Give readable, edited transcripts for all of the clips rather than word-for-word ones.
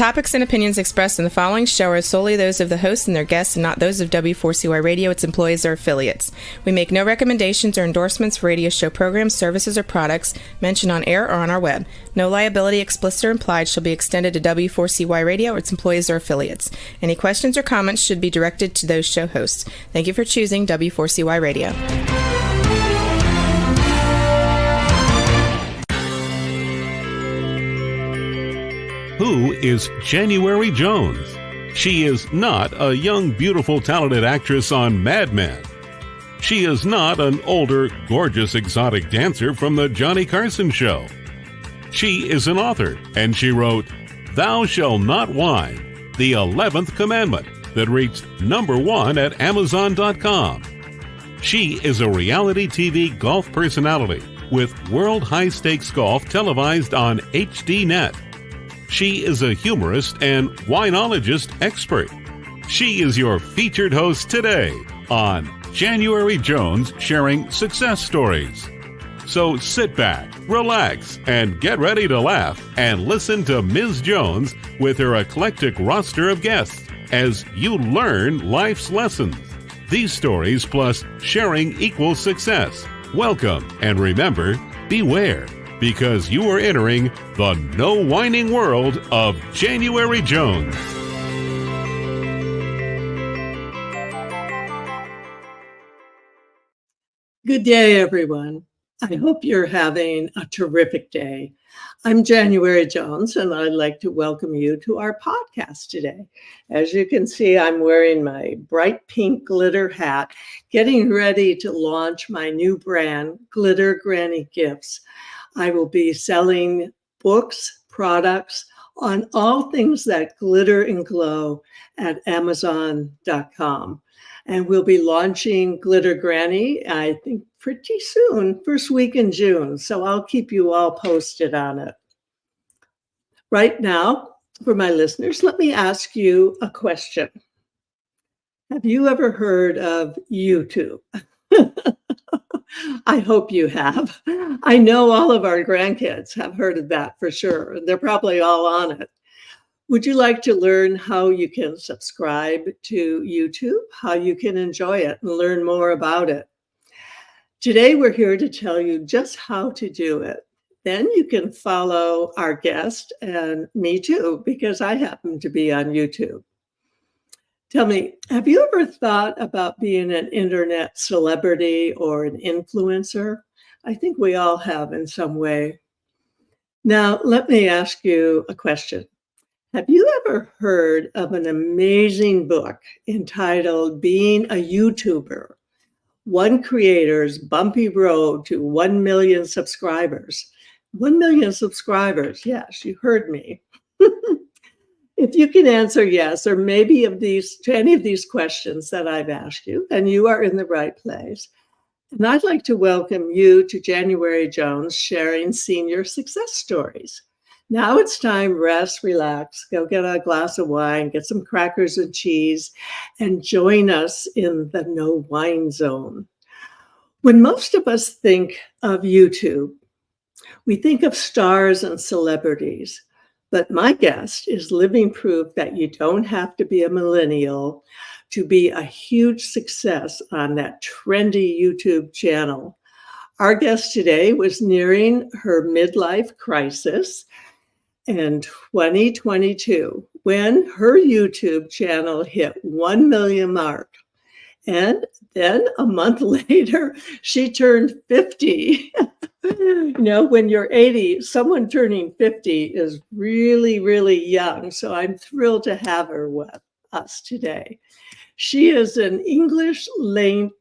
topics and opinions expressed in the following show are solely those of the host and their guests and not those of W4CY Radio, its employees, or affiliates. We make no recommendations or endorsements for radio show programs, services, or products mentioned on air or on our web. No liability, explicit or implied, shall be extended to W4CY Radio or its employees or affiliates. Any questions or comments should be directed to those show hosts. Thank you for choosing W4CY Radio. Who is January Jones? She is not a young, beautiful, talented actress on Mad Men. She is not an older, gorgeous, exotic dancer from the Johnny Carson Show. She is an author, and she wrote Thou Shalt Not Whine, the 11th Commandment, that reached #1 at Amazon.com. She is a reality TV golf personality with World High Stakes Golf televised on HDNet. She is a humorist and winologist expert. She is your featured host today on January Jones Sharing Success Stories. So sit back, relax, and get ready to laugh and listen to Ms. Jones with her eclectic roster of guests as you learn life's lessons. These stories plus sharing equals success. Welcome, and remember, beware, because you are entering the no whining world of January Jones. Good day, everyone. I hope you're having a terrific day. I'm January Jones, and I'd like to welcome you to our podcast today. As you can see, I'm wearing my bright pink glitter hat, getting ready to launch my new brand, Glitter Granny Gifts. I will be selling books, products on all things that glitter and glow at Amazon.com. And we'll be launching Glitter Granny, I think pretty soon, first week in June. So I'll keep you all posted on it. Right now, for my listeners, let me ask you a question. Have you ever heard of YouTube? I hope you have. I know all of our grandkids have heard of that for sure. They're probably all on it. Would you like to learn how you can subscribe to YouTube, how you can enjoy it and learn more about it? Today, we're here to tell you just how to do it. Then you can follow our guest and me too, because I happen to be on YouTube. Tell me, have you ever thought about being an internet celebrity or an influencer? I think we all have in some way. Now, let me ask you a question. Have you ever heard of an amazing book entitled Being a YouTuber? One creator's bumpy road to 1 million subscribers. 1 million subscribers, yes, you heard me. If you can answer yes, or maybe to any of these questions that I've asked you, then you are in the right place. And I'd like to welcome you to January Jones Sharing Senior Success Stories. Now it's time, rest, relax, go get a glass of wine, get some crackers and cheese, and join us in the no wine zone. When most of us think of YouTube, we think of stars and celebrities. But my guest is living proof that you don't have to be a millennial to be a huge success on that trendy YouTube channel. Our guest today was nearing her midlife crisis in 2022 when her YouTube channel hit 1 million mark. And then a month later, she turned 50. You know, when you're 80, someone turning 50 is really, really young. So I'm thrilled to have her with us today. She is an English language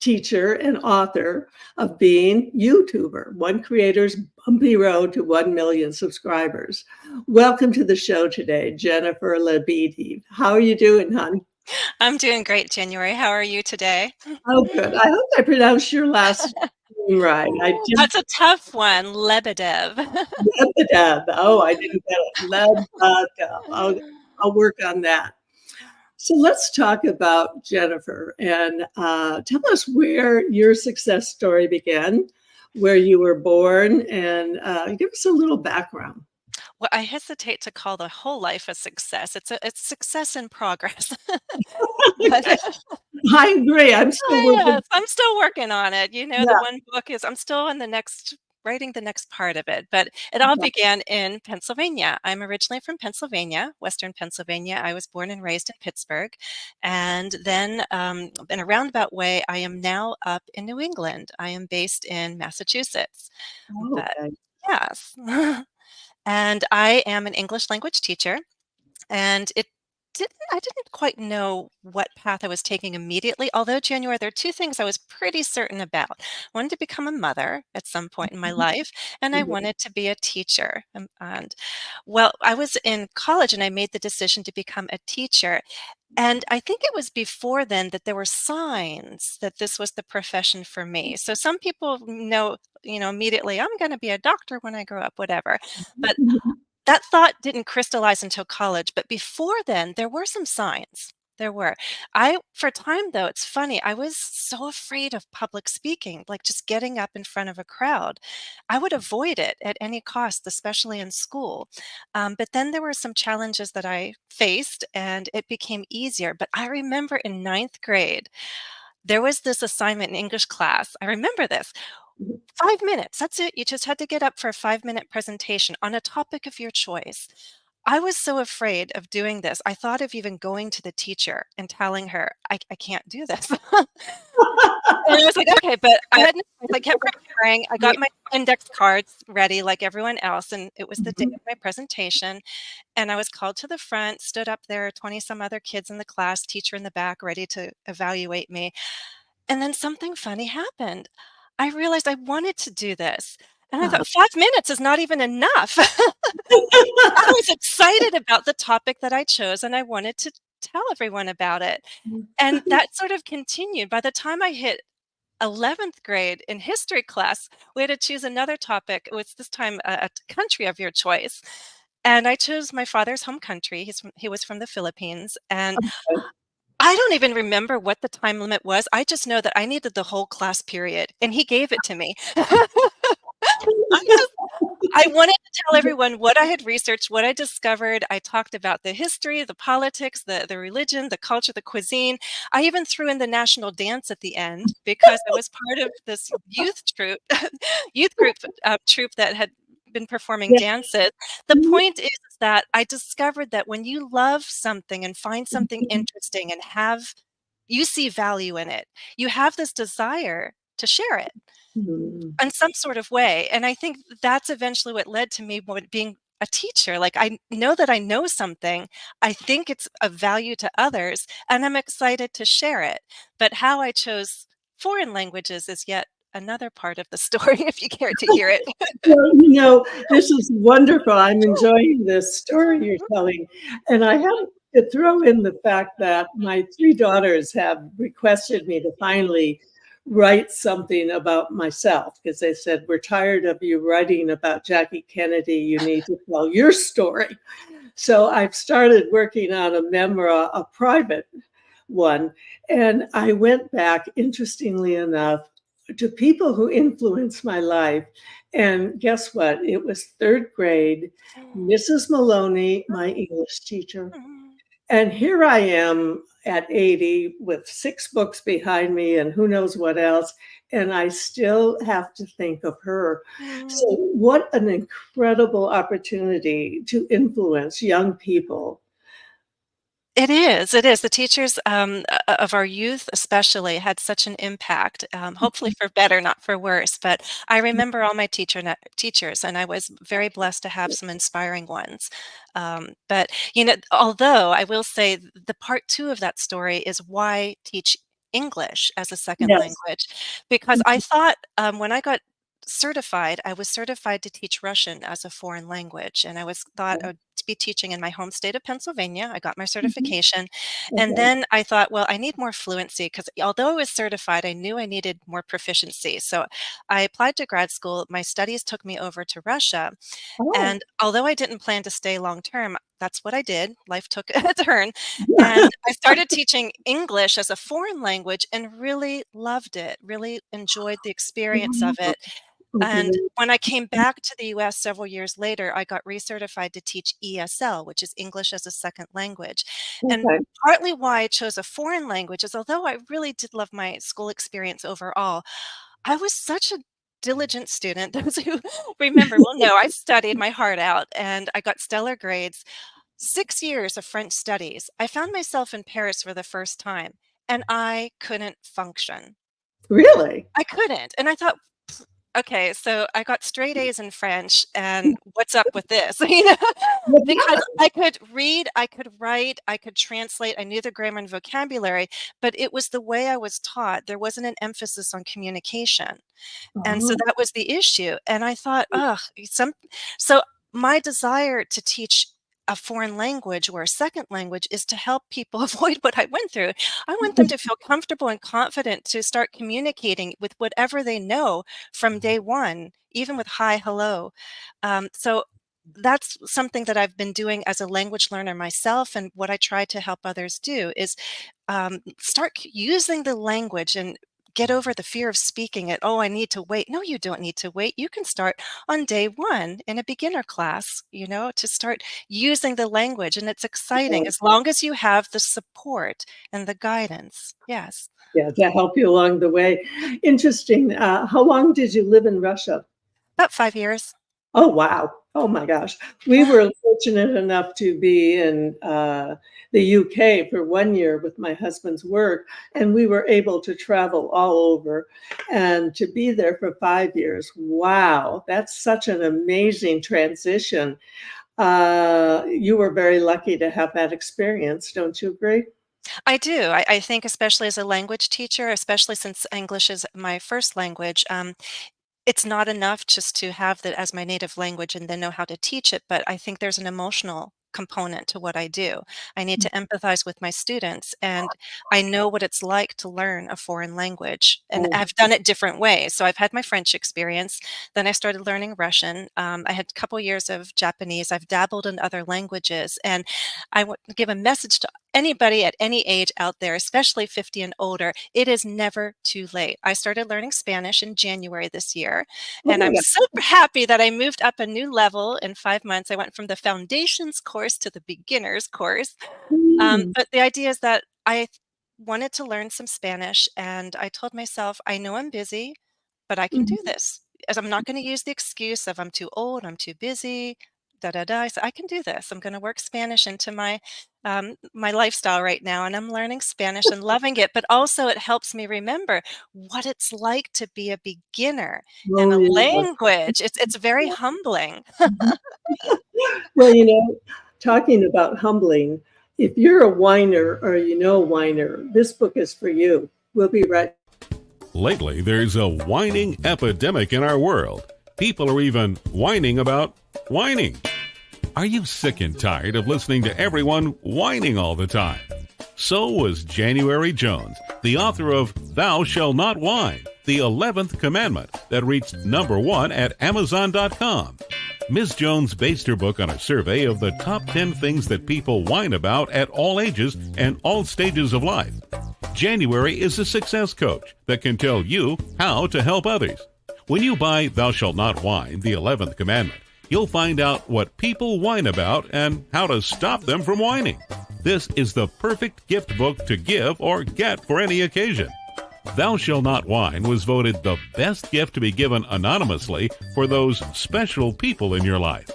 teacher and author of Being YouTuber, One Creator's Bumpy Road to 1 Million Subscribers. Welcome to the show today, Jennifer Lebedev. How are you doing, hon? I'm doing great, January. How are you today? Oh, good. I hope I pronounced your last name right. That's a tough one, Lebedev. Lebedev. Oh, I didn't get it. Lebedev. I'll work on that. So let's talk about Jennifer and tell us where your success story began, where you were born, and give us a little background. Well, I hesitate to call the whole life a success. It's success in progress. But I agree. I'm still oh, working. yes, I'm still working on it. The Yeah. one book is I'm still in the next writing the next part of it, but it all began in Pennsylvania. I'm originally from Pennsylvania, Western Pennsylvania. I was born and raised in Pittsburgh, and then in a roundabout way, I am now up in New England. I am based in Massachusetts, Oh, but okay. yes, and I am an English language teacher. And I didn't quite know what path I was taking immediately, although January, there are two things I was pretty certain about. I wanted to become a mother at some point in my life, and I Mhm. wanted to be a teacher. And well, I was in college and I made the decision to become a teacher. And I think it was before then that there were signs that this was the profession for me. So some people know, immediately, I'm going to be a doctor when I grow up, whatever. But that thought didn't crystallize until college, but before then, there were some signs. There were. For a time though, it's funny, I was so afraid of public speaking, like just getting up in front of a crowd. I would avoid it at any cost, especially in school. But then there were some challenges that I faced and it became easier. But I remember in ninth grade, there was this assignment in English class. I remember this. 5 minutes, that's it. You just had to get up for a 5-minute presentation on a topic of your choice. I was so afraid of doing this. I thought of even going to the teacher and telling her, I can't do this. And I was like, okay, but I had no choice. I kept preparing. I got my index cards ready like everyone else. And it was the day Mhm. of my presentation. And I was called to the front, stood up there, 20 some other kids in the class, teacher in the back, ready to evaluate me. And then something funny happened. I realized I wanted to do this, and I Uh-huh. thought 5 minutes is not even enough. I was excited about the topic that I chose, and I wanted to tell everyone about it, and that sort of continued. By the time I hit 11th grade in history class, we had to choose another topic. It was this time a country of your choice, and I chose my father's home country. He was from the Philippines, and I don't even remember what the time limit was. I just know that I needed the whole class period, and he gave it to me. I just I wanted to tell everyone what I had researched, what I discovered. I talked about the history, the politics, the religion, the culture, the cuisine. I even threw in the national dance at the end because I was part of this youth troupe, youth group troupe that had been performing Yeah. dances. The Mhm. point is that I discovered that when you love something and find something interesting and you see value in it, you have this desire to share it Mhm. in some sort of way. And I think that's eventually what led to me being a teacher. Like I know that I know something, I think it's of value to others, and I'm excited to share it. But how I chose foreign languages is yet another part of the story, if you care to hear it. Well, this is wonderful. I'm enjoying this story you're telling. And I have to throw in the fact that my three daughters have requested me to finally write something about myself because they said, we're tired of you writing about Jackie Kennedy. You need to tell your story. So I've started working on a memoir, a private one. And I went back, interestingly enough, to people who influenced my life. And guess what? It was third grade, Mrs. Maloney, my English teacher. And here I am at 80 with 6 books behind me and who knows what else. And I still have to think of her. So, what an incredible opportunity to influence young people. It is, it is. The teachers, of our youth especially had such an impact, hopefully for better, not for worse, but I remember all my teachers, and I was very blessed to have some inspiring ones. But, although I will say the part 2 of that story is why teach English as a second Yes. language, because I thought, when I got certified, I was certified to teach Russian as a foreign language, and thought I would be teaching in my home state of Pennsylvania. I got my Mhm. certification, and Okay. then I thought, well, I need more fluency because although I was certified, I knew I needed more proficiency. So I applied to grad school. My studies took me over to Russia, Oh. and although I didn't plan to stay long term, that's what I did. Life took a turn, and I started teaching English as a foreign language and really loved it. Really enjoyed the experience of it. Okay. And when I came back to the US several years later, I got recertified to teach ESL, which is English as a second language. And Okay. partly why I chose a foreign language is although I really did love my school experience overall, I was such a diligent student. Those who remember will know I studied my heart out and I got stellar grades. 6 years of French studies. I found myself in Paris for the first time and I couldn't function. Really? I couldn't. And I thought, okay, so I got straight A's in French, and what's up with this? What Because happened? I could read, I could write, I could translate, I knew the grammar and vocabulary, but it was the way I was taught. There wasn't an emphasis on communication. And so Oh, that was the issue, and I thought, "Ugh," so my desire to teach a foreign language or a second language is to help people avoid what I went through. I want them to feel comfortable and confident to start communicating with whatever they know from day one, even with hi, hello. So that's something that I've been doing as a language learner myself, and what I try to help others do is start using the language and get over the fear of speaking it. Oh, I need to wait. No, you don't need to wait. You can start on day one in a beginner class, to start using the language. And it's exciting as long as you have the support and the guidance. Yes. yeah, to help you along the way. Interesting. How long did you live in Russia? About 5 years. Oh, wow. Oh my gosh. We Yeah. were fortunate enough to be in the UK for 1 year with my husband's work, and we were able to travel all over and to be there for 5 years. Wow, that's such an amazing transition. You were very lucky to have that experience, don't you agree? I do. I think, especially as a language teacher, especially since English is my first language, it's not enough just to have that as my native language and then know how to teach it, but I think there's an emotional component to what I do. I need to empathize with my students, and I know what it's like to learn a foreign language, and Oh, I've done it different ways. So I've had my French experience, then I started learning Russian. I had a couple years of Japanese. I've dabbled in other languages, and I want to give a message to anybody at any age out there, especially 50 and older. It is never too late. I started learning Spanish in January this year, oh and my I'm God. super happy that I moved up a new level in 5 months. I went from the foundations course to the beginners course. Mm, But the idea is that I wanted to learn some Spanish, and I told myself, I know I'm busy, but I can do mhm. this. As I'm not going to use the excuse of I'm too old, I'm too busy, da da da. I said, I can do this. I'm going to work Spanish into my lifestyle right now, and I'm learning Spanish and loving it. But also, it helps me remember what it's like to be a beginner in Oh, a yeah. language. It's very humbling. Mhm. Well, talking about humbling, if you're a whiner or you know a whiner, this book is for you. We'll be right. Lately, there's a whining epidemic in our world. People are even whining about whining. Are you sick and tired of listening to everyone whining all the time? So was January Jones, the author of Thou Shall Not Whine, the 11th Commandment that reached #1 at Amazon.com. Ms. Jones based her book on a survey of the top 10 things that people whine about at all ages and all stages of life. January is a success coach that can tell you how to help others. When you buy Thou Shalt Not Whine, the 11th Commandment, you'll find out what people whine about and how to stop them from whining. This is the perfect gift book to give or get for any occasion. Thou Shalt Not Whine was voted the best gift to be given anonymously for those special people in your life.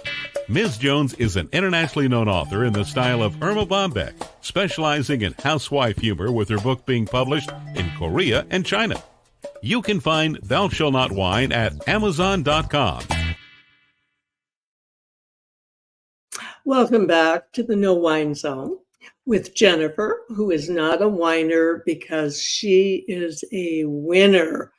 Ms. Jones is an internationally known author in the style of Irma Bombeck, specializing in housewife humor with her book being published in Korea and China. You can find Thou Shalt Not Whine at Amazon.com. Welcome back to the No Wine Zone with Jennifer, who is not a whiner because she is a winner.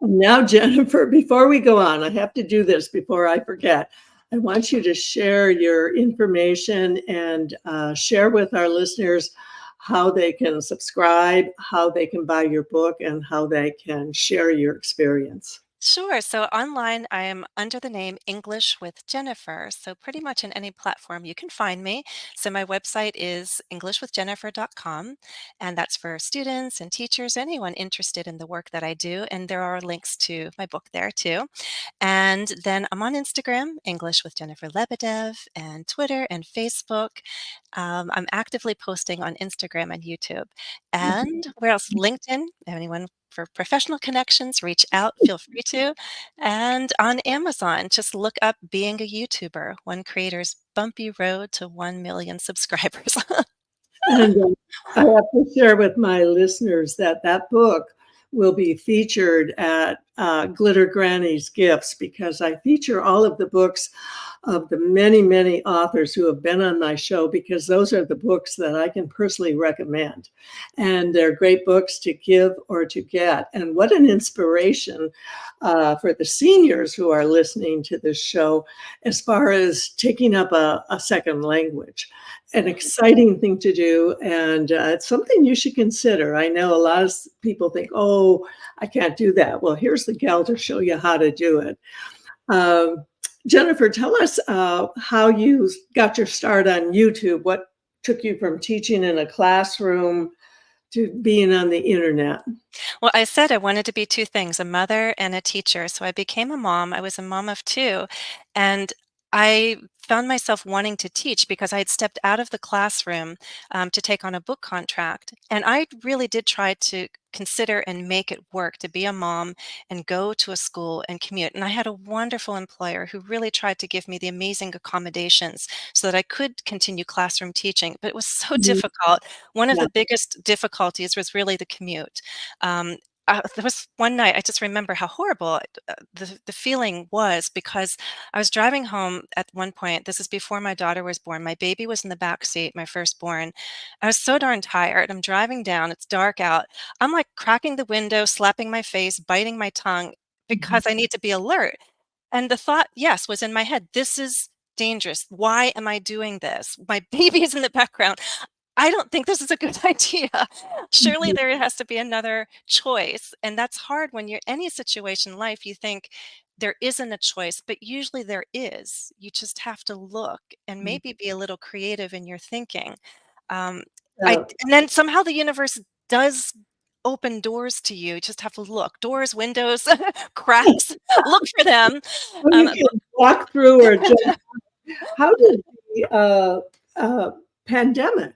Now, Jennifer, before we go on, I have to do this before I forget. I want you to share your information and share with our listeners how they can subscribe, how they can buy your book, and how they can share your experience. Sure. So online, I am under the name English with Jennifer. So pretty much in any platform you can find me. So my website is englishwithjennifer.com, and that's for students and teachers, anyone interested in the work that I do. And there are links to my book there too. And then I'm on Instagram, English with Jennifer Lebedev, and Twitter and Facebook. I'm actively posting on Instagram and YouTube. And where else? LinkedIn. Anyone for professional connections, reach out, feel free to. And on Amazon, just look up Being a YouTuber, One Creator's Bumpy Road to 1 million subscribers. And I have to share with my listeners that that book will be featured at Glitter Granny's Gifts, because I feature all of the books of the many, many authors who have been on my show, because those are the books that I can personally recommend. And they're great books to give or to get. And what an inspiration for the seniors who are listening to this show as far as taking up a second language. An exciting thing to do, and it's something you should consider. I know a lot of people think, oh, I can't do that. Well, here's the gal to show you how to do it. Jennifer, tell us how you got your start on YouTube. What took you from teaching in a classroom to being on the internet? Well, I said I wanted to be two things, a mother and a teacher. So I became a mom. I was a mom of two. And I found myself wanting to teach because I had stepped out of the classroom to take on a book contract. And I really did try to consider and make it work to be a mom and go to a school and commute. And I had a wonderful employer who really tried to give me the amazing accommodations so that I could continue classroom teaching. But it was so Mhm. difficult. One of Yeah. the biggest difficulties was really the commute. Um, there was one night I just remember how horrible the feeling was, because I was driving home at one point. This is before my daughter was born. My baby was in the back seat, my firstborn. I was so darn tired. I'm driving down. It's dark out. I'm like cracking the window, slapping my face, biting my tongue Mhm. because I need to be alert. And the thought, yes, was in my head. This is dangerous. Why am I doing this? My baby is in the background. I don't think this is a good idea. Surely Mhm. there has to be another choice. And that's hard when you're any situation in life, you think there isn't a choice, but usually there is. You just have to look and maybe be a little creative in your thinking. Um, Yeah. and then somehow the universe does open doors to you. You just have to look. Doors, windows, cracks, look for them. Well, you Um, can walk through or jump. How did the pandemic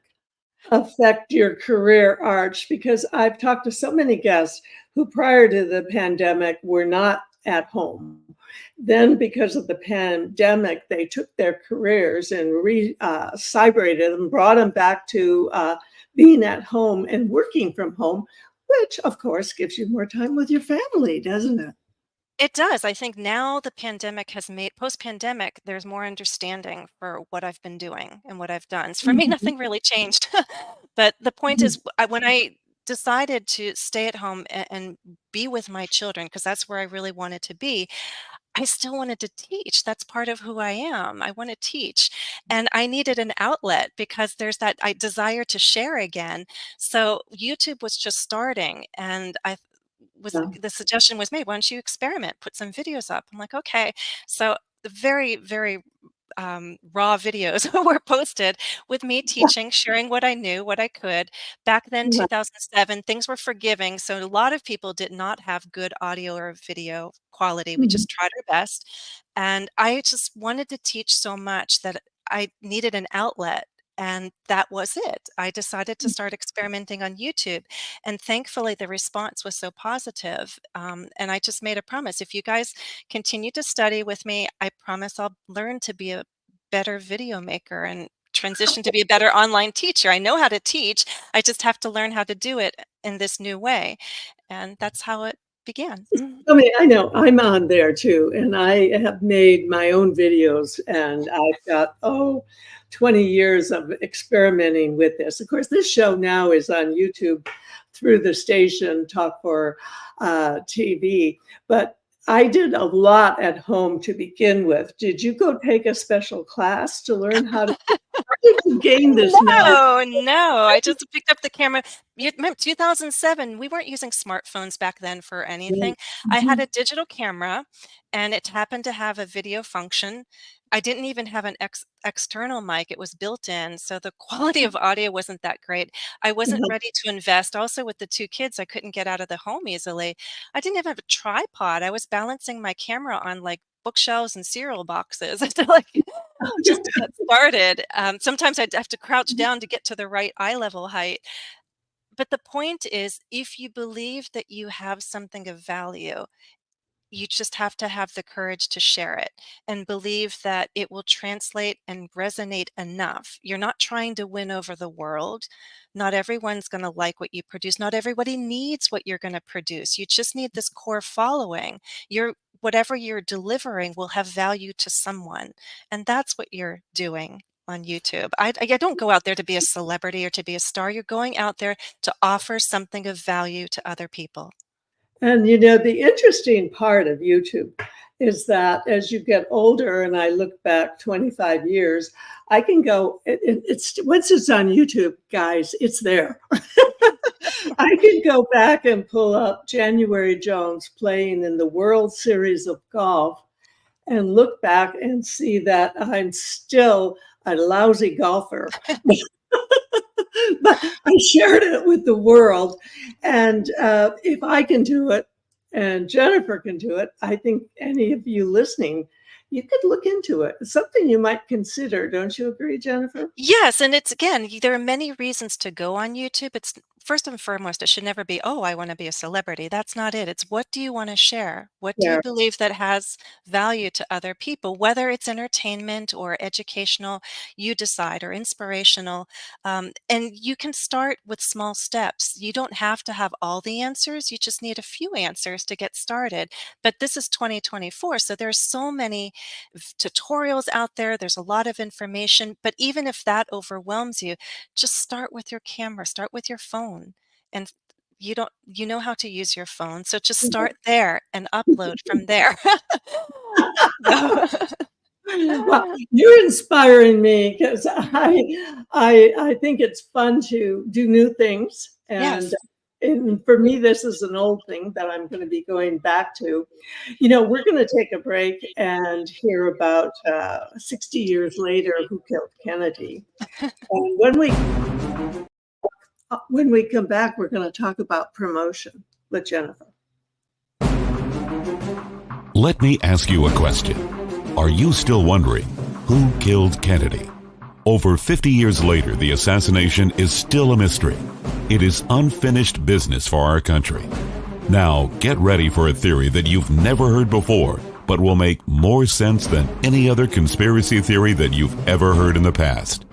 affect your career arch? Because I've talked to so many guests who prior to the pandemic were not at home. Then, because of the pandemic, they took their careers and cybrated them, brought them back to being at home and working from home, which of course gives you more time with your family, doesn't it? It does. I think now the pandemic has made post-pandemic, there's more understanding for what I've been doing and what I've done. So for me, Mhm. nothing really changed. But the point Mhm. is, when I decided to stay at home and be with my children, because that's where I really wanted to be, I still wanted to teach. That's part of who I am. I want to teach. And I needed an outlet because there's that I desire to share again. So YouTube was just starting, and I was Yeah. the suggestion was made, why don't you experiment, put some videos up? I'm like, okay. So the very, very raw videos were posted with me teaching, sharing what I knew, what I could. Back then, Yeah. 2007, things were forgiving. So a lot of people did not have good audio or video quality. We Mhm. just tried our best. And I just wanted to teach so much that I needed an outlet. And that was it. I decided to start experimenting on YouTube. And thankfully, the response was so positive. And I just made a promise, if you guys continue to study with me, I promise I'll learn to be a better video maker and transition to be a better online teacher. I know how to teach. I just have to learn how to do it in this new way. And that's how it began. I mean, I know I'm on there too, and I have made my own videos, and I've got, 20 years of experimenting with this. Of course, this show now is on YouTube through the station Talk for TV, but I did a lot at home to begin with. Did you go take a special class to learn how did you gain this knowledge? No, I just picked up the camera. You remember 2007, we weren't using smartphones back then for anything. I had Mhm. a digital camera, and it happened to have a video function. I didn't even have an external mic, it was built in, so the quality of audio wasn't that great. I wasn't ready to invest. Also, with the 2 kids, I couldn't get out of the home easily. I didn't even have a tripod. I was balancing my camera on, like, bookshelves and cereal boxes to, like, just to get started. Sometimes I'd have to crouch down to get to the right eye level height. But the point is, if you believe that you have something of value, you just have to have the courage to share it and believe that it will translate and resonate enough. You're not trying to win over the world. Not everyone's going to like what you produce. Not everybody needs what you're going to produce. You just need this core following. Whatever you're delivering will have value to someone. And that's what you're doing on YouTube. I don't go out there to be a celebrity or to be a star. You're going out there to offer something of value to other people. And you know, the interesting part of YouTube is that as you get older, and I look back 25 years, I can go, it's once it's on YouTube, guys, it's there. I can go back and pull up January Jones playing in the World Series of Golf and look back and see that I'm still a lousy golfer. But I shared it with the world. And if I can do it and Jennifer can do it, I think any of you listening, you could look into it. It's something you might consider. Don't you agree, Jennifer? Yes, and it's again, there are many reasons to go on YouTube. It's first and foremost, it should never be, oh, I want to be a celebrity. That's not it. It's what do you want to share? What do you Yeah. believe that has value to other people, whether it's entertainment or educational, you decide, or inspirational. And you can start with small steps. You don't have to have all the answers. You just need a few answers to get started. But this is 2024, so there's so many tutorials out there. There's a lot of information, but even if that overwhelms you, just start with your camera, start with your phone. And you know how to use your phone. So just start there and upload from there. So- Well, you're inspiring me because I think it's fun to do new things, yes. and for me this is an old thing that I'm going to be going back to. You know, we're going to take a break and hear about 60 years later who killed Kennedy. And when we come back, we're going to talk about promotion with Jennifer. Let me ask you a question. Are you still wondering who killed Kennedy? Over 50 years later, the assassination is still a mystery. It is unfinished business for our country. Now, get ready for a theory that you've never heard before, but will make more sense than any other conspiracy theory that you've ever heard in the past.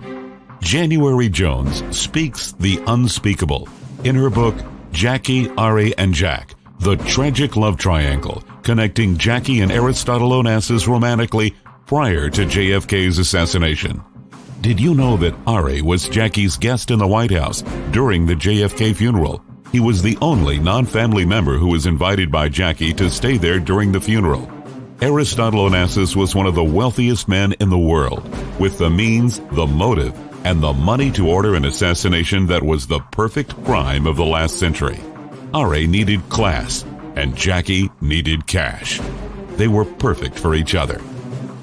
January Jones speaks the unspeakable in her book, Jackie, Ari, and Jack, The Tragic Love Triangle, connecting Jackie and Aristotle Onassis romantically prior to JFK's assassination. Did you know that Ari was Jackie's guest in the White House during the JFK funeral? He was the only non-family member who was invited by Jackie to stay there during the funeral. Aristotle Onassis was one of the wealthiest men in the world, with the means, the motive, and the money to order an assassination that was the perfect crime of the last century. Ari needed class, and Jackie needed cash. They were perfect for each other.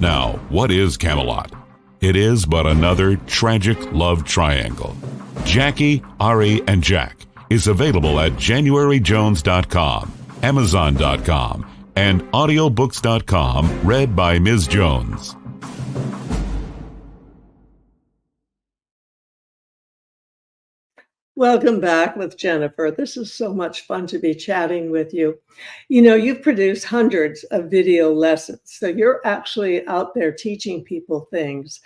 Now, what is Camelot? It is but another tragic love triangle. Jackie, Ari, and Jack is available at JanuaryJones.com, Amazon.com, and audiobooks.com, read by Ms. Jones. Welcome back with Jennifer. This is so much fun to be chatting with you. You know, you've produced hundreds of video lessons, so you're actually out there teaching people things.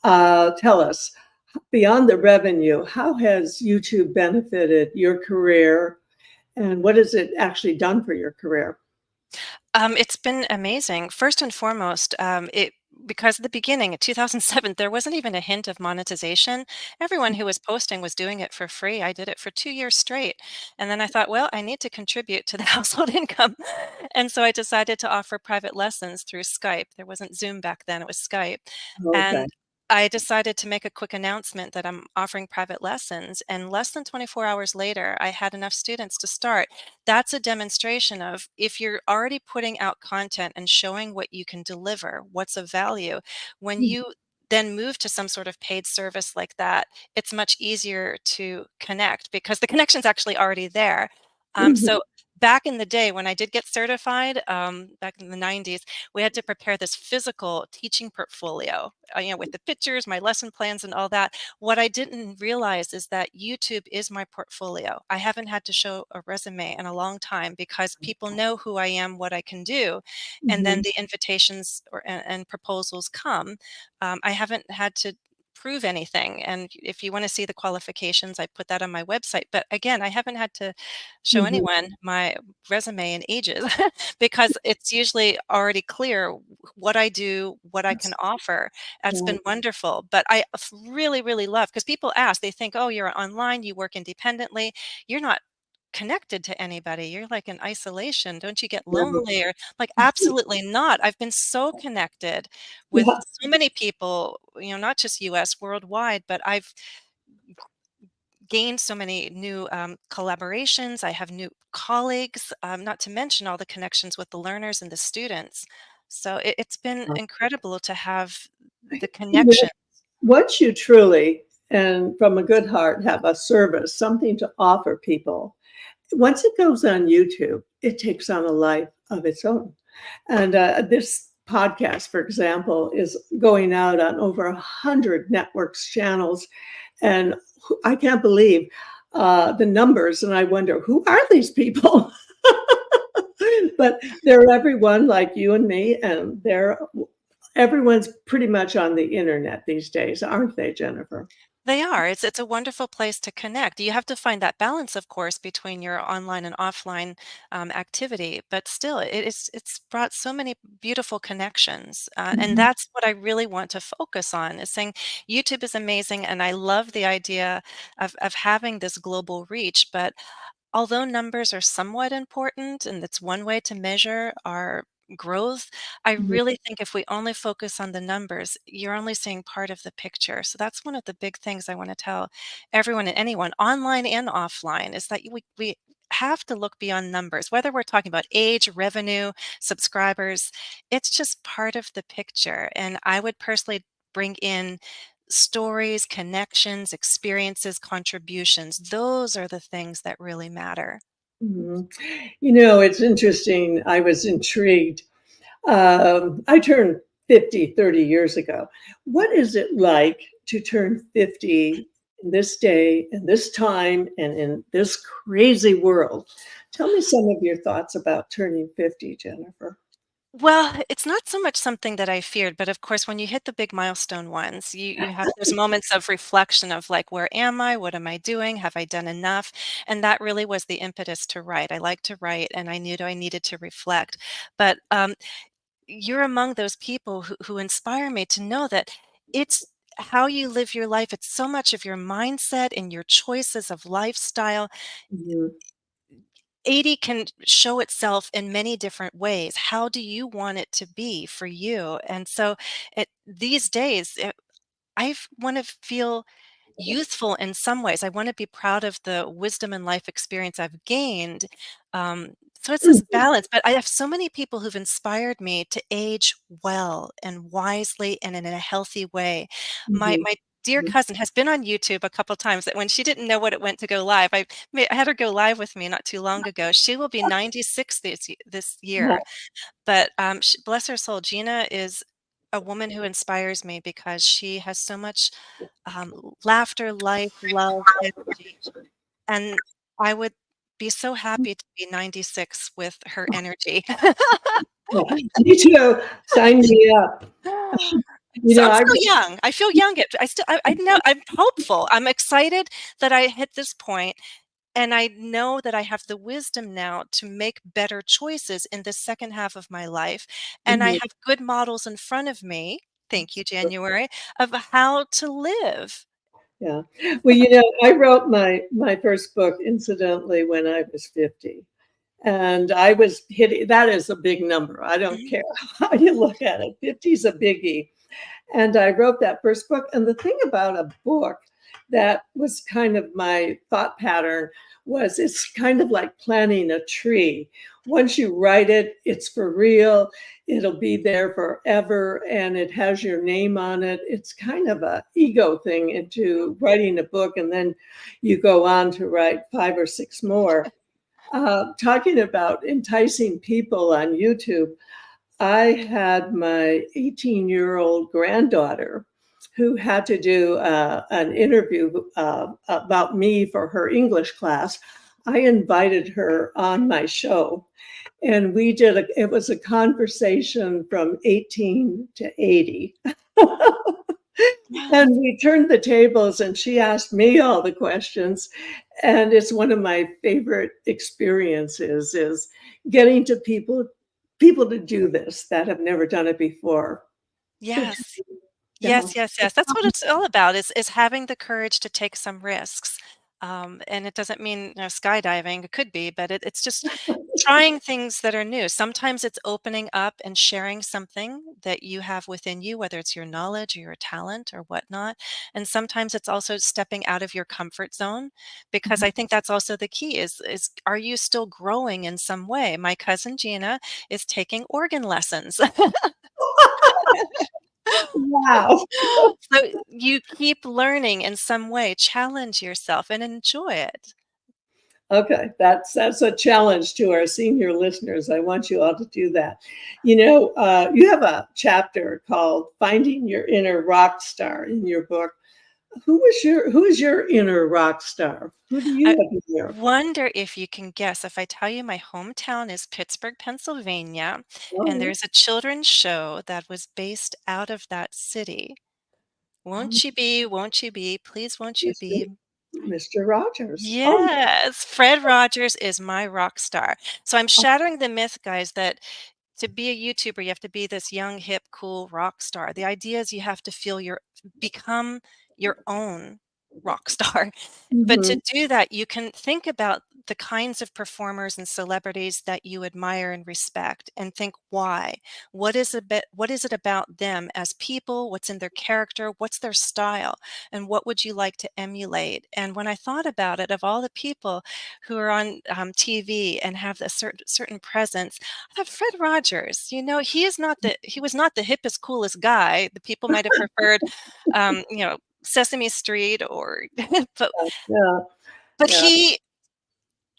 Tell us, beyond the revenue, how has YouTube benefited your career, and what has it actually done for your career? It's been amazing. First and foremost, because at the beginning, in 2007, there wasn't even a hint of monetization. Everyone who was posting was doing it for free. I did it for 2 years straight, and then I thought, "Well, I need to contribute to the household income." And so I decided to offer private lessons through Skype. There wasn't Zoom back then, it was Skype. Okay. And I decided to make a quick announcement that I'm offering private lessons, and less than 24 hours later, I had enough students to start. That's a demonstration of if you're already putting out content and showing what you can deliver, what's of value, when you then move to some sort of paid service like that, it's much easier to connect because the connection's actually already there. Mhm. So back in the day when I did get certified, back in the 90s, we had to prepare this physical teaching portfolio, with the pictures, my lesson plans, and all that. What I didn't realize is that YouTube is my portfolio. I haven't had to show a resume in a long time because people know who I am, what I can do, and then Mhm. the invitations and proposals come. I haven't had to prove anything. And if you want to see the qualifications, I put that on my website. But again, I haven't had to show Mhm. anyone my resume in ages because it's usually already clear what I do, what I can That's offer. It's right. been wonderful. But I really, really love because people ask, they think, oh, you're online, you work independently. You're not connected to anybody. You're like in isolation. Don't you get Yeah. lonely? Or like, absolutely not. I've been so connected with Yeah. so many people, not just US, worldwide, but I've gained so many new collaborations. I have new colleagues, not to mention all the connections with the learners and the students. So it's been incredible to have the You know, connection. once you truly and from a good heart have a service, something to offer people, once it goes on YouTube, it takes on a life of its own. And this podcast, for example, is going out on over 100 networks, channels, and I can't believe the numbers. And I wonder, who are these people? But they're everyone like you and me, and everyone's pretty much on the internet these days, aren't they, Jennifer? They are. It's a wonderful place to connect. You have to find that balance, of course, between your online and offline activity. But still, it's brought so many beautiful connections, and Mhm. that's what I really want to focus on. Is saying YouTube is amazing, and I love the idea of having this global reach. But although numbers are somewhat important, and that's one way to measure our growth, I Mhm. really think if we only focus on the numbers, you're only seeing part of the picture. So that's one of the big things I want to tell everyone and anyone, online and offline, is that we have to look beyond numbers, whether we're talking about age, revenue, subscribers, it's just part of the picture. And I would personally bring in stories, connections, experiences, contributions. Those are the things that really matter. Mhm. It's interesting. I was intrigued. I turned 50 30 years ago. What is it like to turn 50 in this day, in this time, and in this crazy world? Tell me some of your thoughts about turning 50, Jennifer. Well, it's not so much something that I feared, but of course, when you hit the big milestone ones, you have those moments of reflection of like, where am I? What am I doing? Have I done enough? And that really was the impetus to write. I like to write, and I knew I needed to reflect. But you're among those people who inspire me to know that it's how you live your life. It's so much of your mindset and your choices of lifestyle. Mhm. 80 can show itself in many different ways. How do you want it to be for you? And so these days, I want to feel youthful in some ways. I want to be proud of the wisdom and life experience I've gained. So it's this Mhm. balance, but I have so many people who've inspired me to age well and wisely and in a healthy way. Mhm. My dear Mhm. cousin has been on YouTube a couple times that when she didn't know what it went to go live, I had her go live with me not too long ago. She will be 96 this year, but bless her soul, Gina is a woman who inspires me because she has so much laughter, life, love, energy. And I would be so happy to be 96 with her energy. Yeah, me too. Sign me up. You So know, I'm I still young. I feel young. I know I'm hopeful. I'm excited that I hit this point, and I know that I have the wisdom now to make better choices in the second half of my life. And I Mhm. have good models in front of me thank you, January, of how to live. Yeah. Well, I wrote my first book, incidentally, when I was 50. And I was hitting, that is a big number. I don't Mhm. care how you look at it. 50 is a biggie. And I wrote that first book. And the thing about a book that was kind of my thought pattern was it's kind of like planting a tree. Once you write it, it's for real. It'll be there forever and it has your name on it. It's kind of a ego thing into writing a book, and then you go on to write 5 or 6 more. Talking about enticing people on YouTube, I had my 18-year-old granddaughter who had to do an interview about me for her English class. I invited her on my show, and it was a conversation from 18 to 80. And we turned the tables and she asked me all the questions. And it's one of my favorite experiences is getting to people to do this that have never done it before. Yes. Yeah. Yes, yes, yes. That's what it's all about is having the courage to take some risks. And it doesn't mean, skydiving. It could be, but it's just trying things that are new. Sometimes it's opening up and sharing something that you have within you, whether it's your knowledge or your talent or whatnot. And sometimes it's also stepping out of your comfort zone, because I think that's also the key is are you still growing in some way? My cousin Gina is taking organ lessons. Wow. So you keep learning in some way, challenge yourself and enjoy it. Okay, that's a challenge to our senior listeners. I want you all to do that. You have a chapter called "Finding Your Inner Rock Star" in your book. Who is your inner rock star? Who do you I have in there? wonder if you can guess. If I tell you my hometown is Pittsburgh, Pennsylvania, and Oh, there's a children's show that was based out of that city. oh, Won't you be, please won't you Mr. be? Mr. Rogers. Oh, Yes, Fred Rogers is my rock star. So I'm shattering the myth, guys, that to be a YouTuber, you have to be this young, hip, cool rock star. The idea is you have to become your own rock star. But to mhm. do that, you can think about the kinds of performers and celebrities that you admire and respect and think why. What is it about them as people? What's in their character? What's their style? And what would you like to emulate? And when I thought about it, of all the people who are on TV and have a certain presence, I thought Fred Rogers, he was not the hippest, coolest guy. The people might have preferred, Sesame Street or, but Yeah, but yeah. he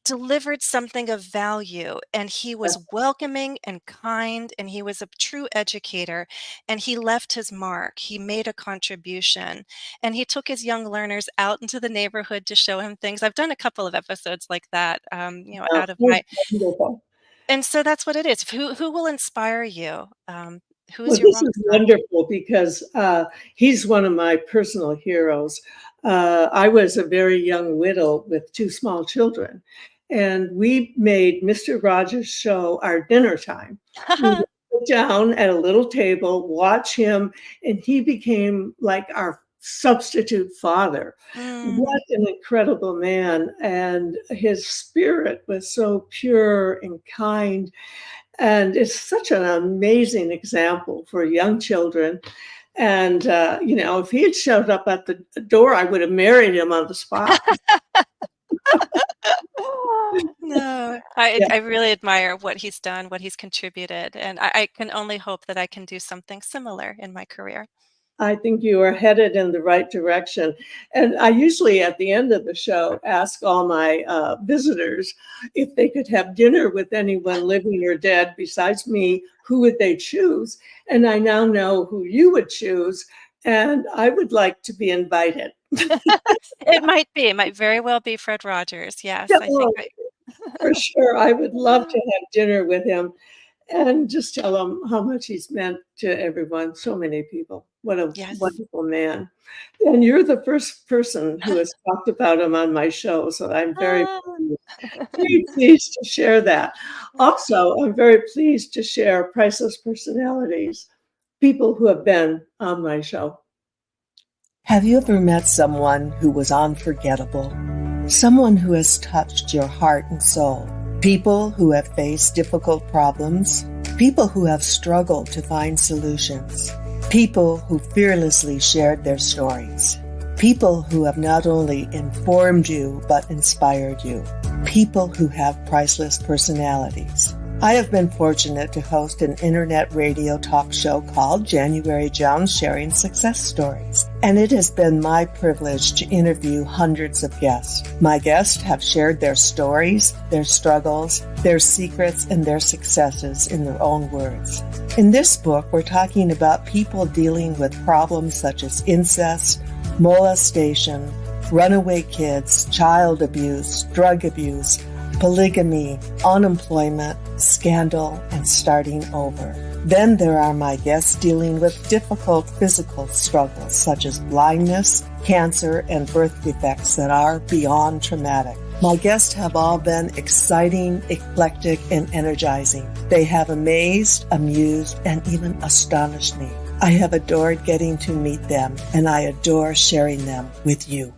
delivered something of value, and he was welcoming and kind, and he was a true educator, and he left his mark. He made a contribution, and he took his young learners out into the neighborhood to show him things. I've done a couple of episodes like that, out of That's my, wonderful. and so that's what it is. Who will inspire you? Who's Well, your this rock is star? wonderful because he's one of my personal heroes. I was a very young widow with 2 small children, and we made Mr. Rogers' show our dinner time. We would sit down at a little table, watch him, and he became like our substitute father. Mm, What an incredible man. And his spirit was so pure and kind. And it's such an amazing example for young children. And, if he had showed up at the door, I would have married him on the spot. no, I Yeah. I really admire what he's done, what he's contributed, and I can only hope that I can do something similar in my career. I think you are headed in the right direction. And I usually, at the end of the show, ask all my visitors if they could have dinner with anyone living or dead besides me, who would they choose? And I now know who you would choose. And I would like to be invited. It might very well be Fred Rogers. Yeah, Yes, I think well, for sure. I would love to I have dinner with him and just tell him how much he's meant to everyone, so many people. What a Yes. wonderful man. And you're the first person who has talked about him on my show, so I'm Ah. very pleased to share that. Also, I'm very pleased to share Priceless Personalities people who have been on my show. Have you ever met someone who was unforgettable? Someone who has touched your heart and soul? People who have faced difficult problems? People who have struggled to find solutions? People who fearlessly shared their stories? People who have not only informed you but inspired you? People who have priceless personalities? I have been fortunate to host an internet radio talk show called January Jones Sharing Success Stories, and it has been my privilege to interview hundreds of guests. My guests have shared their stories, their struggles, their secrets, and their successes in their own words. In this book, we're talking about people dealing with problems such as incest, molestation, runaway kids, child abuse, drug abuse, polygamy, unemployment, scandal, and starting over. Then there are my guests dealing with difficult physical struggles such as blindness, cancer, and birth defects that are beyond traumatic. My guests have all been exciting, eclectic, and energizing. They have amazed, amused, and even astonished me. I have adored getting to meet them, and I adore sharing them with you.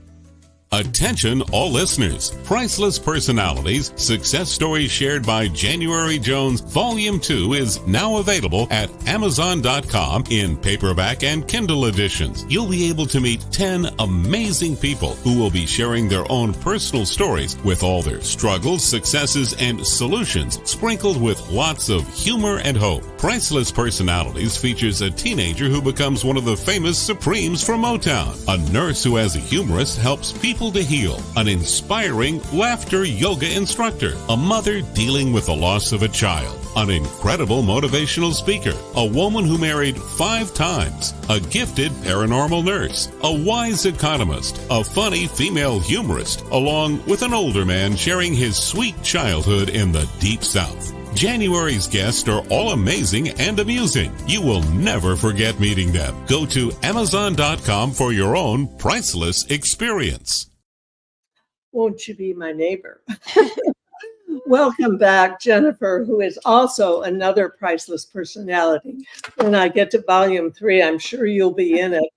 Attention all listeners. Priceless Personalities, Success Stories Shared by January Jones, Volume 2 is now available at Amazon.com in paperback and Kindle editions. You'll be able to meet 10 amazing people who will be sharing their own personal stories with all their struggles, successes, and solutions, sprinkled with lots of humor and hope. Priceless Personalities features a teenager who becomes one of the famous Supremes from Motown. A nurse who, as a humorist, helps people to heal. An inspiring laughter yoga instructor. A mother dealing with the loss of a child. An incredible motivational speaker. A woman who married 5 times. A gifted paranormal nurse. A wise economist. A funny female humorist. Along with an older man sharing his sweet childhood in the Deep South. January's guests are all amazing and amusing. You will never forget meeting them. Go to Amazon.com for your own priceless experience. Won't you be my neighbor? Welcome back, Jennifer, who is also another priceless personality. When I get to volume 3, I'm sure you'll be in it.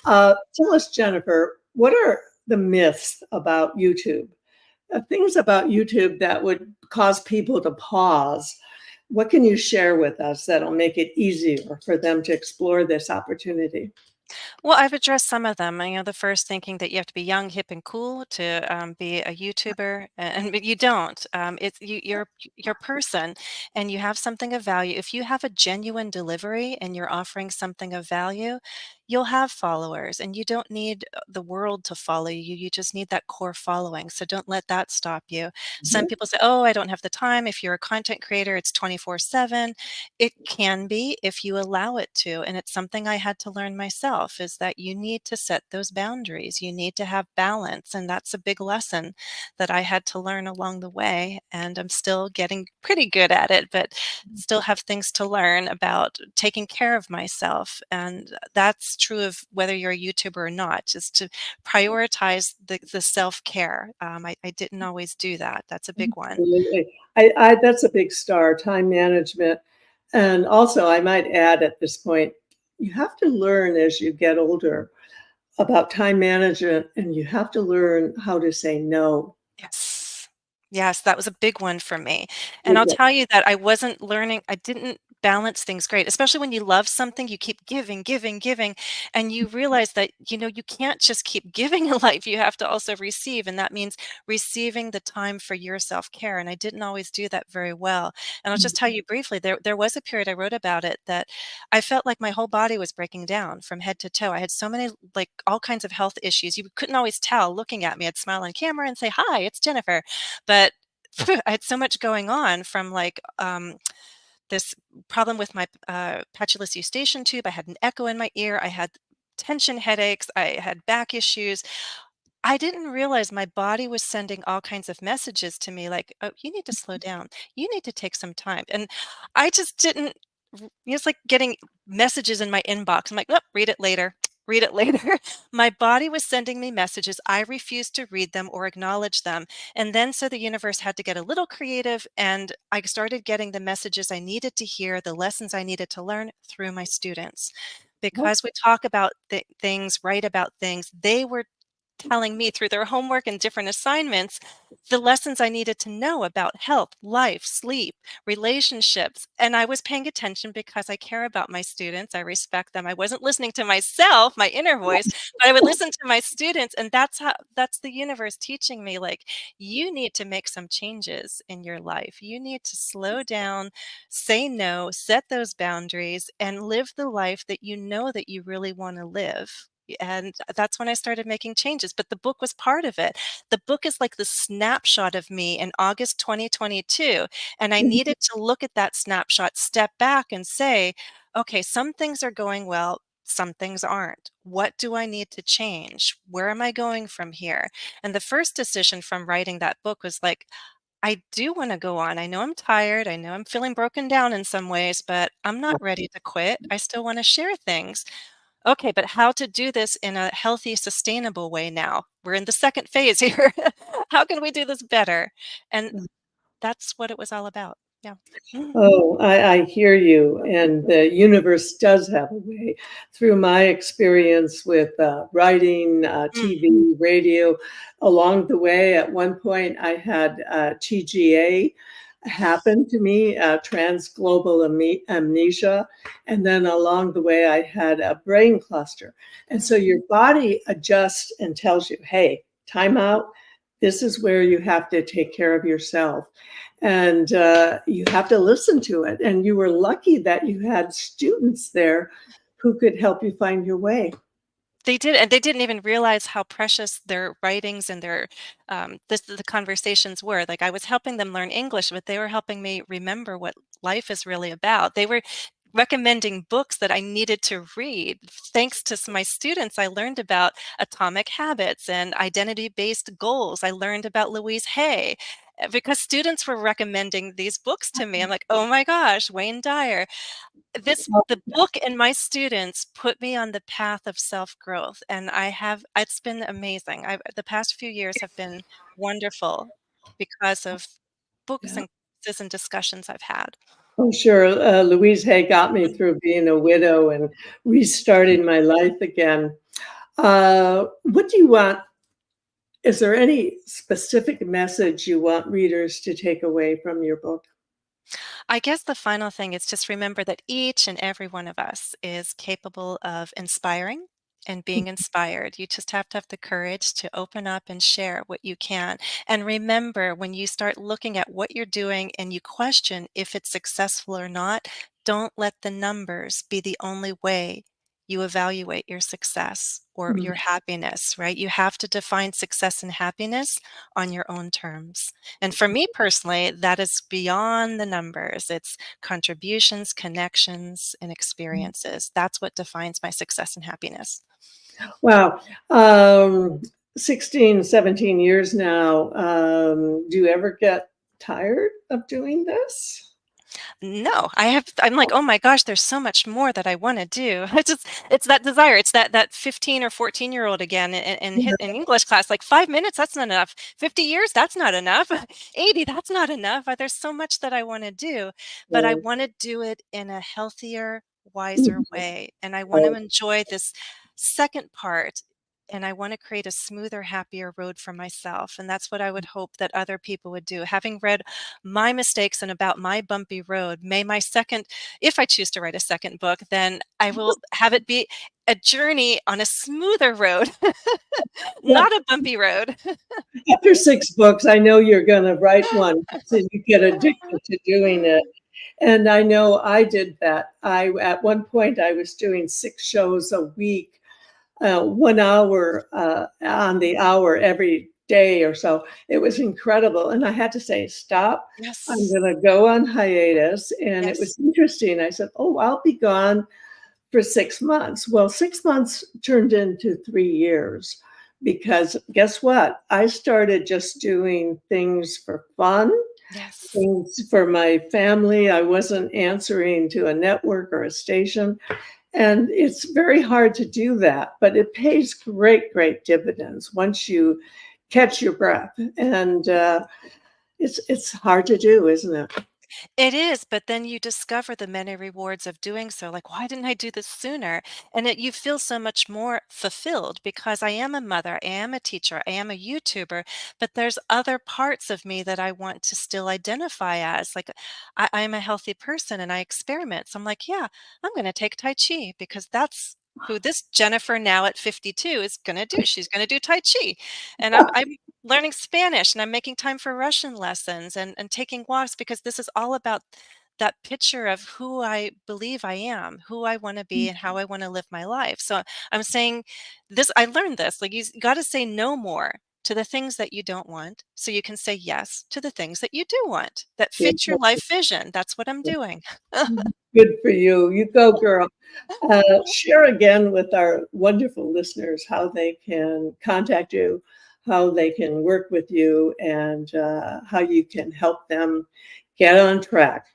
Tell us, Jennifer, what are the myths about YouTube? Things about YouTube that would cause people to pause. What can you share with us that'll make it easier for them to explore this opportunity? Well, I've addressed some of them. The first thinking that you have to be young, hip, and cool to be a YouTuber, but you don't. You're a person, and you have something of value. If you have a genuine delivery and you're offering something of value, you'll have followers, and you don't need the world to follow you. You just need that core following. So don't let that stop you. Some people say, "Oh, I don't have the time." If you're a content creator, it's 24/7. It can be if you allow it to, and it's something I had to learn myself, is that you need to set those boundaries. You need to have balance, and that's a big lesson that I had to learn along the way, and I'm still getting pretty good at it, but still have things to learn about taking care of myself, and that's true of whether you're a YouTuber or not, just to prioritize the self-care. I didn't always do that. That's a big one. Absolutely. That's a big star, time management. And also, I might add at this point, you have to learn as you get older about time management, and you have to learn how to say no. Yes. Yes, that was a big one for me. And I'll tell you that I didn't balance things great, especially when you love something, you keep giving, giving, giving, and you realize that, you can't just keep giving in life, you have to also receive, and that means receiving the time for your self-care, and I didn't always do that very well. And I'll just tell you briefly, there was a period I wrote about it that I felt like my whole body was breaking down from head to toe. I had so many, like, all kinds of health issues. You couldn't always tell looking at me. I'd smile on camera and say, "Hi, it's Jennifer." But I had so much going on from this problem with my patulous eustachian tube. I had an echo in my ear. I had tension headaches. I had back issues. I didn't realize my body was sending all kinds of messages to me like, "Oh, you need to slow down. You need to take some time." And I just didn't, it's like getting messages in my inbox. I'm like, "Oh, read it later." read it later. My body was sending me messages. I refused to read them or acknowledge them. And then so the universe had to get a little creative, and I started getting the messages I needed to hear, the lessons I needed to learn through my students. Because we talk about things, write about things, they were telling me through their homework and different assignments the lessons I needed to know about health, life, sleep, relationships. And I was paying attention because I care about my students. I respect them. I wasn't listening to myself, my inner voice, but I would listen to my students. And that's the universe teaching me, like, you need to make some changes in your life. You need to slow down, say no, set those boundaries, and live the life that you know that you really want to live. And that's when I started making changes. But the book was part of it. The book is like the snapshot of me in August 2022. And I needed to look at that snapshot, step back and say, okay, some things are going well, some things aren't. What do I need to change? Where am I going from here? And the first decision from writing that book was like, I do want to go on. I know I'm tired. I know I'm feeling broken down in some ways, but I'm not ready to quit. I still want to share things. Okay, but how to do this in a healthy, sustainable way now? We're in the second phase here. How can we do this better? And that's what it was all about. Yeah. Mhm. Oh, I hear you. And the universe does have a way. Through my experience with writing, Mm. TV, radio, along the way, at one point I had TGA happen to me, transglobal amnesia. And then along the way, I had a brain cluster. And so your body adjusts and tells you, hey, time out. This is where you have to take care of yourself. And you have to listen to it. And you were lucky that you had students there who could help you find your way. They did, and they didn't even realize how precious their writings and their the conversations were. Like, I was helping them learn English, but they were helping me remember what life is really about. They were recommending books that I needed to read. Thanks to my students, I learned about atomic habits and identity-based goals. I learned about Louise Hay. Because students were recommending these books to me. I'm like, oh my gosh, Wayne Dyer. The book and my students put me on the path of self-growth, and it's been amazing. The past few years have been wonderful because of books Yeah. and quizzes and discussions I've had. Oh, sure. Louise Hay got me through being a widow and restarting my life again. What do you want? Is there any specific message you want readers to take away from your book? I guess the final thing is just remember that each and every one of us is capable of inspiring and being inspired. You just have to have the courage to open up and share what you can. And remember, when you start looking at what you're doing and you question if it's successful or not, don't let the numbers be the only way you evaluate your success or Mm. your happiness, right? You have to define success and happiness on your own terms. And for me personally, that is beyond the numbers. It's contributions, connections, and experiences. That's what defines my success and happiness. Wow. Um, 16, 17 years now. Do you ever get tired of doing this? No, I'm like, "Oh my gosh, there's so much more that I wanna do." It's that desire. It's that 15 or 14-year-old again in English class, like, 5 minutes, that's not enough. 50 years, that's not enough. 80, that's not enough. There's so much that I wanna do, but I Yeah. wanna do it in a healthier, wiser Mhm. way, and I wanna Oh, enjoy this second part, and I wanna create a smoother, happier road for myself, and that's what I would hope that other people would do. Having read my mistakes and about my bumpy road. May my second, if I choose to write a second book, then I will have it be a journey on a smoother road, yeah. not a bumpy road. After 6 books, I know you're gonna write one so you get addicted to doing it. And I know I did that. At one point, I was doing 6 shows a week, 1 hour, on the hour every day or so. It was incredible, and I had to say, "Stop. I'm Yes. gonna go on hiatus," and it Yes. was interesting. I said, "Oh, I'll be gone for 6 months." Well, 6 months turned into 3 years because guess what? I started just doing things for fun, Yes. things for my family. I wasn't answering to a network or a station. And it's very hard to do that, but it pays great, great dividends once you catch your breath. And it's hard to do, isn't it? It is, but then you discover the many rewards of doing so. Like, why didn't I do this sooner? And you feel so much more fulfilled because I am a mother, I am a teacher, I am a YouTuber, but there's other parts of me that I want to still identify as. Like, I'm a healthy person and I experiment. So I'm like, yeah, I'm going to take Tai Chi because that's who this Jennifer now at 52 is going to do. She's going to do Tai Chi. And I'm learning Spanish and I'm making time for Russian lessons and taking walks because this is all about that picture of who I believe I am, who I want to be and how I want to live my life. So I'm saying this, I learned this, like you got to say no more to the things that you don't want so you can say yes to the things that you do want that fit your life vision. That's what I'm doing. Good for you. You go, girl. Share again with our wonderful listeners how they can contact you, how they can work with you, and how you can help them get on track.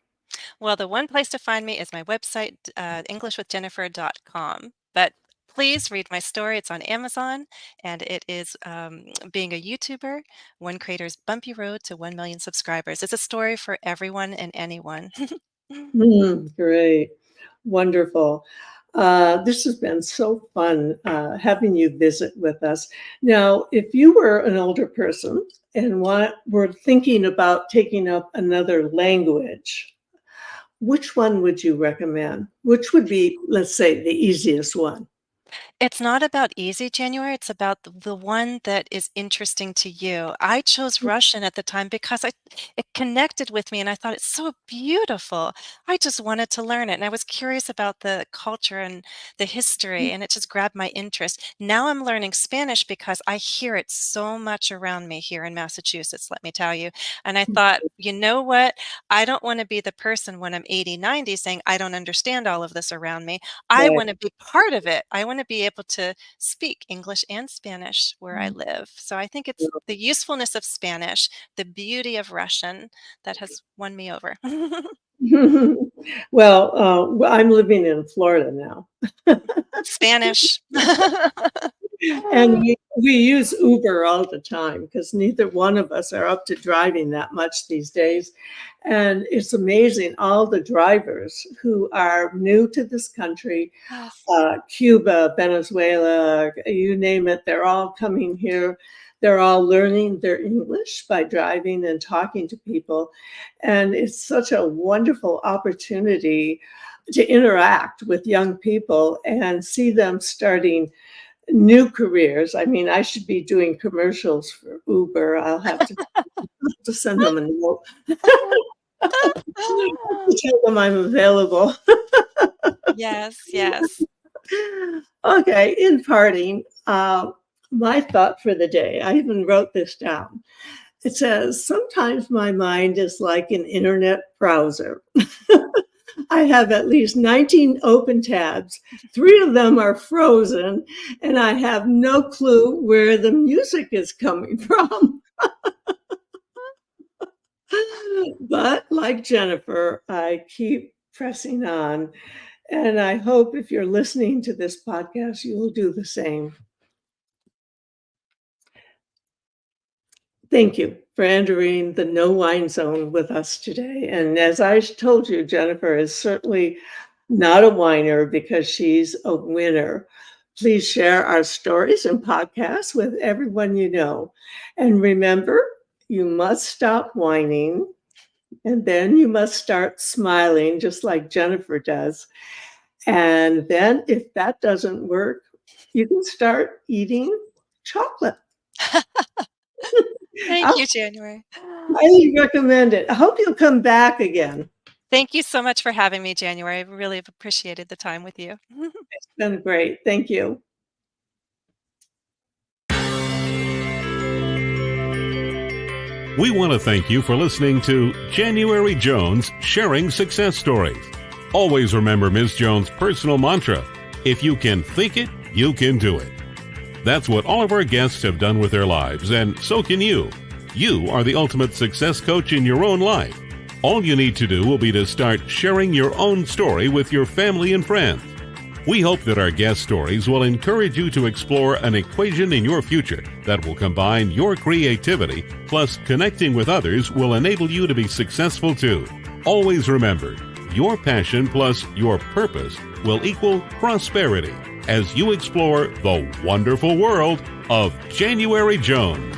Well, the one place to find me is my website, englishwithjennifer.com. But please read my story. It's on Amazon, and it is being a YouTuber, one creator's bumpy road to 1 million subscribers. It's a story for everyone and anyone. Great. Wonderful. This has been so fun having you visit with us. Now, if you were an older person and were thinking about taking up another language, which one would you recommend? Which would be, let's say, the easiest one? It's not about easy, January. It's about the one that is interesting to you. I chose Russian at the time because it connected with me and I thought it's so beautiful. I just wanted to learn it. And I was curious about the culture and the history, and it just grabbed my interest. Now I'm learning Spanish because I hear it so much around me here in Massachusetts, let me tell you. And I thought, you know what? I don't want to be the person when I'm 80, 90 saying, I don't understand all of this around me. I want to be part of it. I want to be able to speak English and Spanish where I live. So I think it's the usefulness of Spanish, the beauty of Russian that has won me over. Well, I'm living in Florida now. Spanish. And we use Uber all the time because neither one of us are up to driving that much these days. And it's amazing, all the drivers who are new to this country, Yes. Cuba, Venezuela, you name it, they're all coming here. They're all learning their English by driving and talking to people. And it's such a wonderful opportunity to interact with young people and see them starting new careers. I mean, I should be doing commercials for Uber. I'll have to send them a note. Tell them I'm available. Yes, yes. Okay, in parting, my thought for the day, I even wrote this down. It says, sometimes my mind is like an internet browser. I have at least 19 open tabs. 3 of them are frozen, and I have no clue where the music is coming from. But like Jennifer, I keep pressing on, and I hope if you're listening to this podcast, you will do the same. Thank you for entering the no wine zone with us today. And as I told you, Jennifer is certainly not a whiner because she's a winner. Please share our stories and podcasts with everyone you know. And remember, you must stop whining, and then you must start smiling just like Jennifer does. And then if that doesn't work, you can start eating chocolate. Thank you, January. Highly recommend it. I hope you'll come back again. Thank you so much for having me, January. I really have appreciated the time with you. It's been great. Thank you. We want to thank you for listening to January Jones Sharing Success Stories. Always remember Ms. Jones' personal mantra, if you can think it, you can do it. That's what all of our guests have done with their lives, and so can you. You are the ultimate success coach in your own life. All you need to do will be to start sharing your own story with your family and friends. We hope that our guest stories will encourage you to explore an equation in your future that will combine your creativity plus connecting with others will enable you to be successful too. Always remember, your passion plus your purpose will equal prosperity as you explore the wonderful world of January Jones.